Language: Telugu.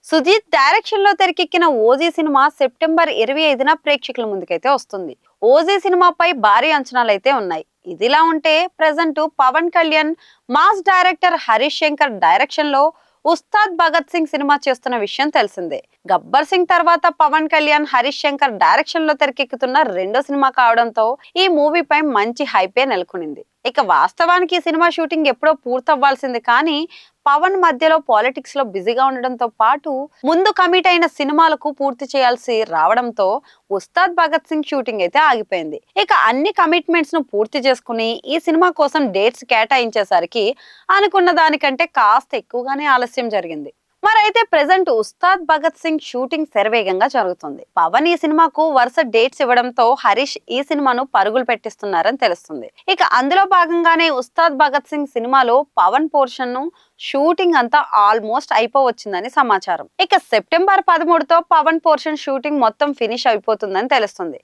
సుజీత్ డైరెక్షన్ లో తెరకెక్కిన ఓజీ సినిమా సెప్టెంబర్ 25న ప్రేక్షకుల ముందుకైతే వస్తుంది. ఓజీ సినిమాపై భారీ అంచనాలైతే ఉన్నాయి. ఇదిలా ఉంటే present Pawan Kalyan mass director Harish Shankar direction లో ఉస్తాద్ భగత్ సింగ్ సినిమా చేస్తున్న విషయం తెలిసిందే. గబ్బర్ సింగ్ తర్వాత పవన్ కళ్యాణ్ హరీష్ శంకర్ డైరెక్షన్ లో తెరకెక్కుతున్న రెండో సినిమా కావడంతో ఈ మూవీపై మంచి హైపే నెలకొనింది. ఇక వాస్తవానికి ఈ సినిమా షూటింగ్ ఎప్పుడో పూర్తవ్వాల్సింది, కానీ పవన్ మధ్యలో పాలిటిక్స్ లో బిజీగా ఉండడంతో పాటు ముందు కమిట్ అయిన సినిమాలకు పూర్తి చేయాల్సి రావడంతో ఉస్తాద్ భగత్ సింగ్ షూటింగ్ అయితే ఆగిపోయింది. ఇక అన్ని కమిట్మెంట్స్ ను పూర్తి చేసుకుని ఈ సినిమా కోసం డేట్స్ కేటాయించేసరికి అనుకున్న దానికంటే కాస్త ఎక్కువగానే ఆలస్యం జరిగింది. మరైతే ప్రెజెంట్ ఉస్తాద్ భగత్ సింగ్ షూటింగ్ శరవేగంగా జరుగుతుంది. పవన్ ఈ సినిమాకు వరుస డేట్స్ ఇవ్వడంతో హరీష్ ఈ సినిమాను పరుగులు పెట్టిస్తున్నారని తెలుస్తుంది. ఇక అందులో భాగంగానే ఉస్తాద్ భగత్ సింగ్ సినిమాలో పవన్ పోర్షన్ ను షూటింగ్ అంతా ఆల్మోస్ట్ అయిపోవచ్చిందని సమాచారం. ఇక సెప్టెంబర్ 13తో పవన్ పోర్షన్ షూటింగ్ మొత్తం ఫినిష్ అయిపోతుందని తెలుస్తుంది.